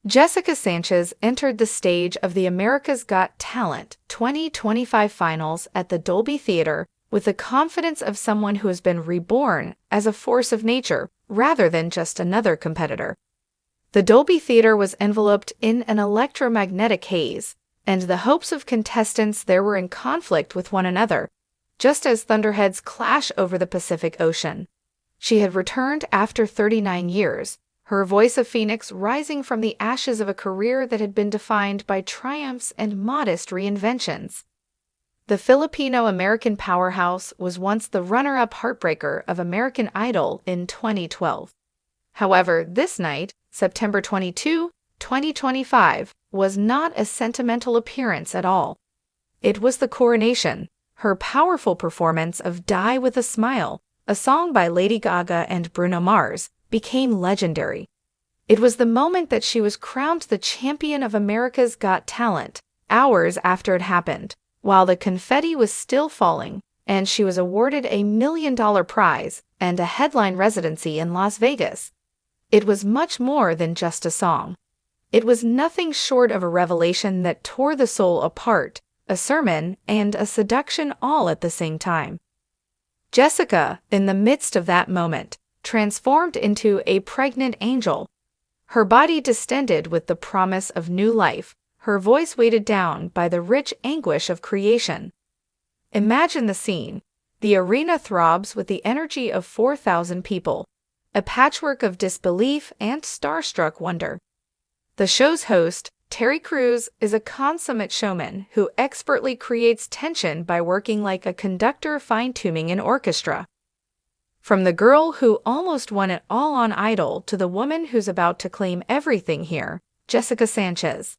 Jessica Sanchez entered the stage of the America's Got Talent 2025 finals at the Dolby Theater with the confidence of someone who has been reborn as a force of nature rather than just another competitor. The Dolby Theater was enveloped in an electromagnetic haze, and the hopes of contestants there were in conflict with one another, just as thunderheads clash over the Pacific Ocean. She had returned after 39 years, her voice a phoenix rising from the ashes of a career that had been defined by triumphs and modest reinventions. The Filipino-American powerhouse was once the runner-up heartbreaker of American Idol in 2012. However, this night, September 22, 2025, was not a sentimental appearance at all. It was the Coronation, her powerful performance of Die with a Smile, a song by Lady Gaga and Bruno Mars, became legendary. It was the moment that she was crowned the champion of America's Got Talent, hours after it happened, while the confetti was still falling, and she was awarded a $1 million prize and a headline residency in Las Vegas. It was much more than just a song. It was nothing short of a revelation that tore the soul apart, a sermon and a seduction all at the same time. Jessica, in the midst of that moment, transformed into a pregnant angel. Her body distended with the promise of new life, her voice weighted down by the rich anguish of creation. Imagine the scene. The arena throbs with the energy of 4,000 people, a patchwork of disbelief and starstruck wonder. The show's host, Terry Crews, is a consummate showman who expertly creates tension by working like a conductor fine-tuning an orchestra. From the girl who almost won it all on Idol to the woman who's about to claim everything here, Jessica Sanchez.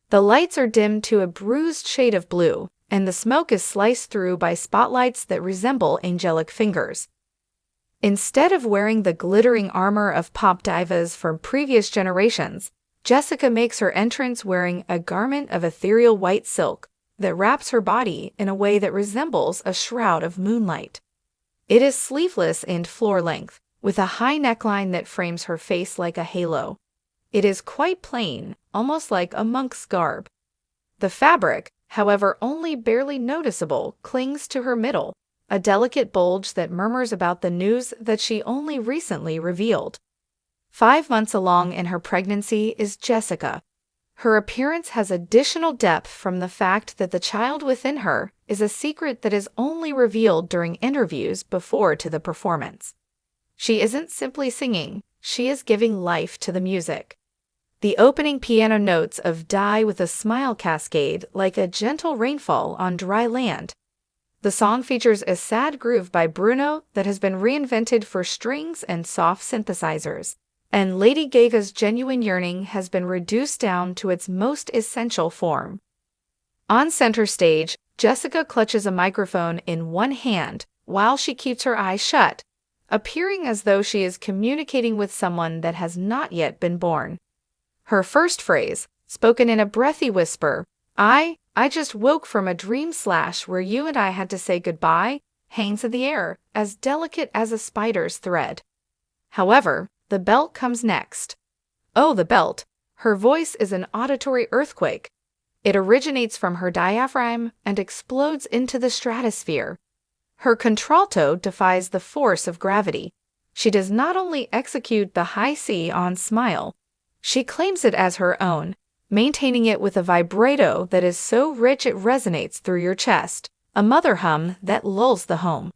The lights are dimmed to a bruised shade of blue, and the smoke is sliced through by spotlights that resemble angelic fingers. Instead of wearing the glittering armor of pop divas from previous generations, Jessica makes her entrance wearing a garment of ethereal white silk that wraps her body in a way that resembles a shroud of moonlight. It is sleeveless and floor-length, with a high neckline that frames her face like a halo. It is quite plain, almost like a monk's garb. The fabric, however only barely noticeable, clings to her middle, a delicate bulge that murmurs about the news that she only recently revealed. 5 months along in her pregnancy is Jessica. Her appearance has additional depth from the fact that the child within her is a secret that is only revealed during interviews before to the performance. She isn't simply singing, she is giving life to the music. The opening piano notes of Die with a Smile cascade like a gentle rainfall on dry land. The song features a sad groove by Bruno that has been reinvented for strings and soft synthesizers, and Lady Gaga's genuine yearning has been reduced down to its most essential form. On center stage, Jessica clutches a microphone in one hand while she keeps her eyes shut, appearing as though she is communicating with someone that has not yet been born. Her first phrase, spoken in a breathy whisper, I just woke from a dream / where you and I had to say goodbye, hangs in the air, as delicate as a spider's thread. However, the belt comes next. Oh, the belt. Her voice is an auditory earthquake. It originates from her diaphragm and explodes into the stratosphere. Her contralto defies the force of gravity. She does not only execute the high C on Smile, she claims it as her own, maintaining it with a vibrato that is so rich it resonates through your chest, a mother hum that lulls the home.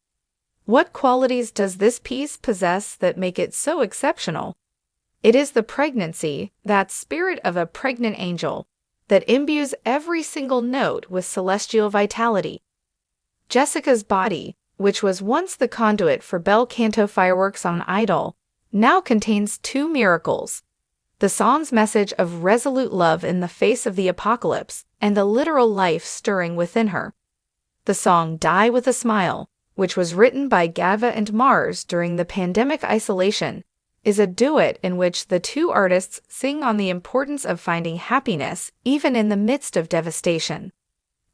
What qualities does this piece possess that make it so exceptional? It is the pregnancy, that spirit of a pregnant angel, that imbues every single note with celestial vitality. Jessica's body, which was once the conduit for bel canto fireworks on Idol, now contains 2 miracles: the song's message of resolute love in the face of the apocalypse and the literal life stirring within her. The song Die with a Smile, which was written by Gaga and Mars during the pandemic isolation, is a duet in which the 2 artists sing on the importance of finding happiness even in the midst of devastation.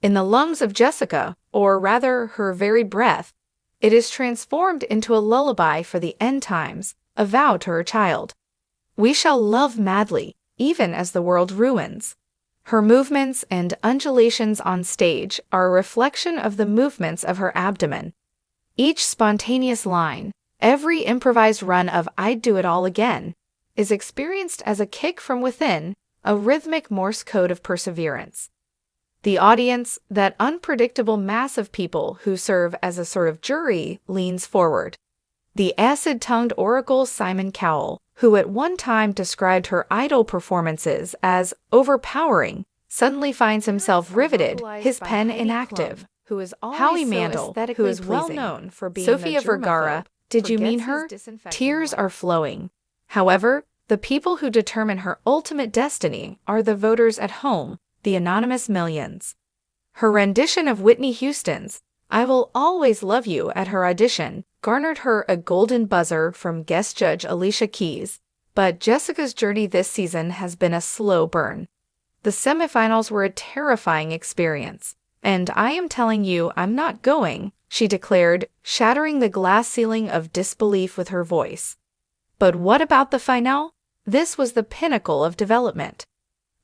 In the lungs of Jessica, or rather her very breath, it is transformed into a lullaby for the end times, a vow to her child. We shall love madly, even as the world ruins. Her movements and undulations on stage are a reflection of the movements of her abdomen. Each spontaneous line, every improvised run of "I'd do it all again," is experienced as a kick from within, a rhythmic Morse code of perseverance. The audience, that unpredictable mass of people who serve as a sort of jury, leans forward. The acid-tongued oracle Simon Cowell, who at one time described her idol performances as overpowering, suddenly finds himself riveted, his pen inactive. Howie Mandel, who is well known for being Sofia Vergara, did you mean her? Tears are flowing. However, the people who determine her ultimate destiny are the voters at home, the anonymous millions. Her rendition of Whitney Houston's "I Will Always Love You" at her audition garnered her a golden buzzer from guest judge Alicia Keys, but Jessica's journey this season has been a slow burn. The semifinals were a terrifying experience, and I am telling you I'm not going, she declared, shattering the glass ceiling of disbelief with her voice. But what about the finale? This was the pinnacle of development.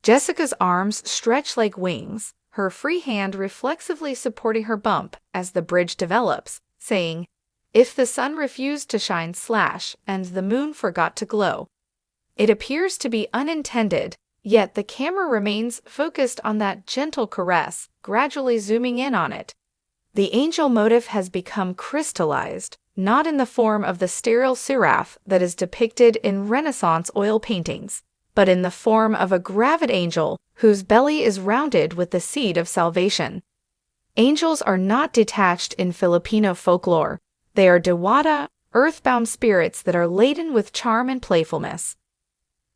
Jessica's arms stretch like wings, her free hand reflexively supporting her bump as the bridge develops, saying, "If the sun refused to shine and the moon forgot to glow." It appears to be unintended, yet the camera remains focused on that gentle caress, gradually zooming in on it. The angel motif has become crystallized, not in the form of the sterile seraph that is depicted in Renaissance oil paintings, but in the form of a gravid angel whose belly is rounded with the seed of salvation. Angels are not detached in Filipino folklore. They are Dewata, earthbound spirits that are laden with charm and playfulness.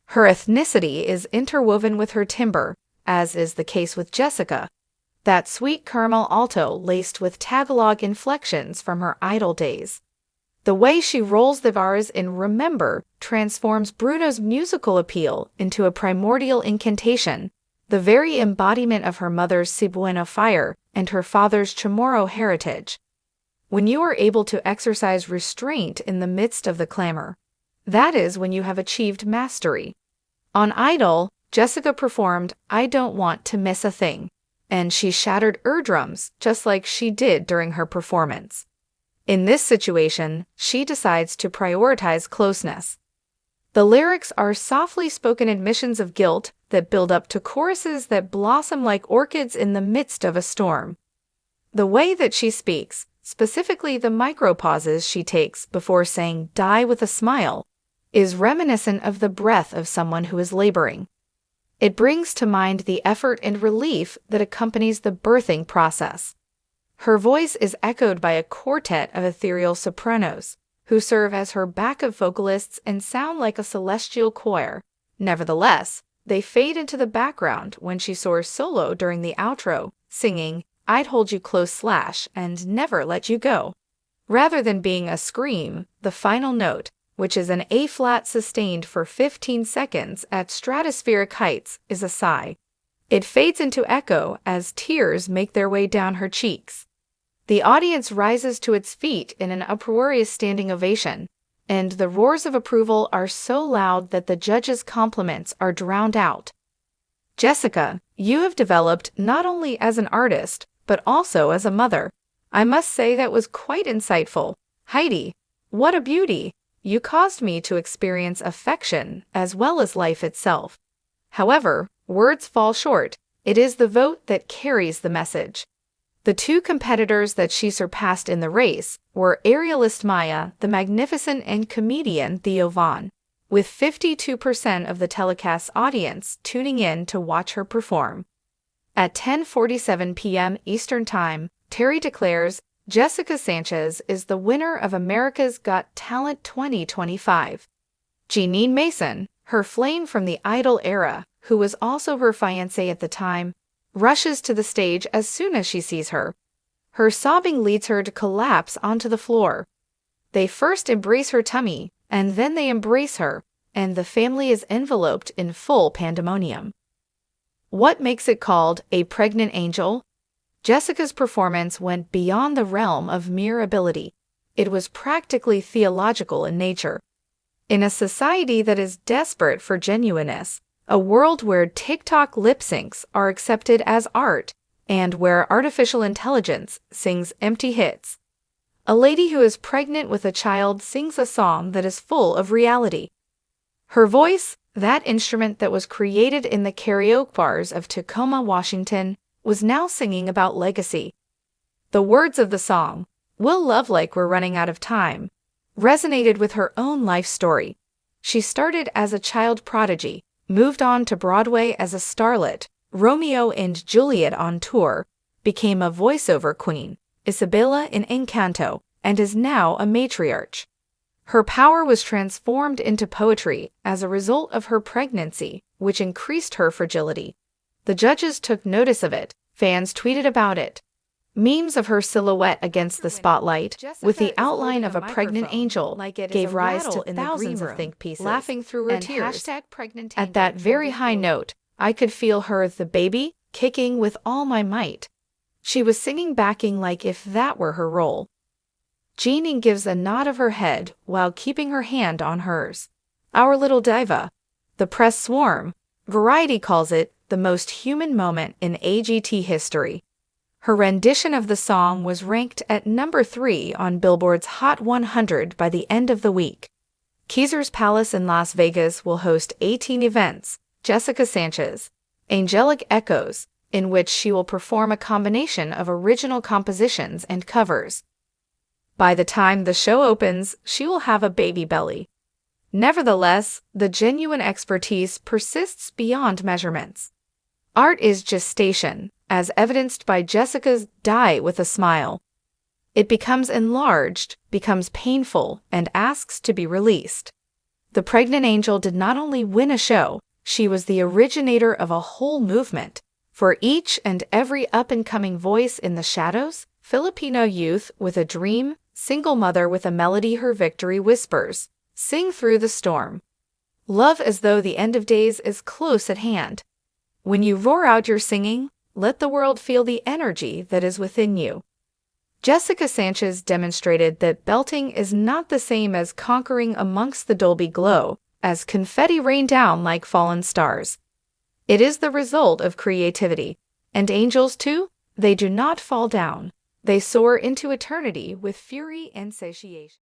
Her ethnicity is interwoven with her timbre, as is the case with Jessica, that sweet caramel alto laced with Tagalog inflections from her idol days. The way she rolls the R's in "Remember" transforms Bruno's musical appeal into a primordial incantation, the very embodiment of her mother's Cebuano fire and her father's Chamorro heritage. When you are able to exercise restraint in the midst of the clamor, that is when you have achieved mastery. On Idol, Jessica performed "I Don't Want to Miss a Thing," and she shattered eardrums just like she did during her performance. In this situation, she decides to prioritize closeness. The lyrics are softly spoken admissions of guilt that build up to choruses that blossom like orchids in the midst of a storm. The way that she speaks, specifically the micropauses she takes before saying "die with a smile," is reminiscent of the breath of someone who is laboring. It brings to mind the effort and relief that accompanies the birthing process. Her voice is echoed by a quartet of ethereal sopranos, who serve as her backup vocalists and sound like a celestial choir. Nevertheless, they fade into the background when she soars solo during the outro, singing "I'd Hold You Close / and Never Let You Go." Rather than being a scream, the final note, which is an A-flat sustained for 15 seconds at stratospheric heights, is a sigh. It fades into echo as tears make their way down her cheeks. The audience rises to its feet in an uproarious standing ovation, and the roars of approval are so loud that the judges' compliments are drowned out. Jessica, you have developed not only as an artist, but also as a mother. I must say that was quite insightful. Heidi, what a beauty! You caused me to experience affection as well as life itself. However, words fall short. It is the vote that carries the message. The two competitors that she surpassed in the race were aerialist Maya, the magnificent, and comedian Theo Von, with 52% of the telecast's audience tuning in to watch her perform. At 10:47 p.m. Eastern Time, Terry declares Jessica Sanchez is the winner of America's Got Talent 2025. Jeanine Mason, her flame from the Idol era, who was also her fiancé at the time, rushes to the stage as soon as she sees her. Her sobbing leads her to collapse onto the floor. They first embrace her tummy, and then they embrace her, and the family is enveloped in full pandemonium. What makes it called a pregnant angel? Jessica's performance went beyond the realm of mere ability. It was practically theological in nature. In a society that is desperate for genuineness, a world where TikTok lip syncs are accepted as art and where artificial intelligence sings empty hits. A lady who is pregnant with a child sings a song that is full of reality. Her voice, that instrument that was created in the karaoke bars of Tacoma, Washington, was now singing about legacy. The words of the song, "We'll love like we're running out of time," resonated with her own life story. She started as a child prodigy, moved on to Broadway as a starlet, Romeo and Juliet on tour, became a voiceover queen, Isabella in Encanto, and is now a matriarch. Her power was transformed into poetry as a result of her pregnancy, which increased her fragility. The judges took notice of it, fans tweeted about it. Memes of her silhouette against the spotlight, with the outline of a pregnant angel, gave rise to thousands of think pieces, laughing through her tears. At that very high note, I could feel her, the baby, kicking with all my might. She was singing backing like if that were her role. Jeannie gives a nod of her head while keeping her hand on hers. Our little diva. The press swarm. Variety calls it the most human moment in AGT history. Her rendition of the song was ranked at number 3 on Billboard's Hot 100 by the end of the week. Caesars Palace in Las Vegas will host 18 events, Jessica Sanchez, Angelic Echoes, in which she will perform a combination of original compositions and covers. By the time the show opens, she will have a baby belly. Nevertheless, the genuine expertise persists beyond measurements. Art is gestation, as evidenced by Jessica's "Die with a Smile." It becomes enlarged, becomes painful, and asks to be released. The pregnant angel did not only win a show, she was the originator of a whole movement. For each and every up-and-coming voice in the shadows, Filipino youth with a dream, single mother with a melody her victory whispers, sing through the storm. Love as though the end of days is close at hand. When you roar out your singing, let the world feel the energy that is within you. Jessica Sanchez demonstrated that belting is not the same as conquering amongst the Dolby glow, as confetti rain down like fallen stars. It is the result of creativity. And angels too? They do not fall down. They soar into eternity with fury and satiation.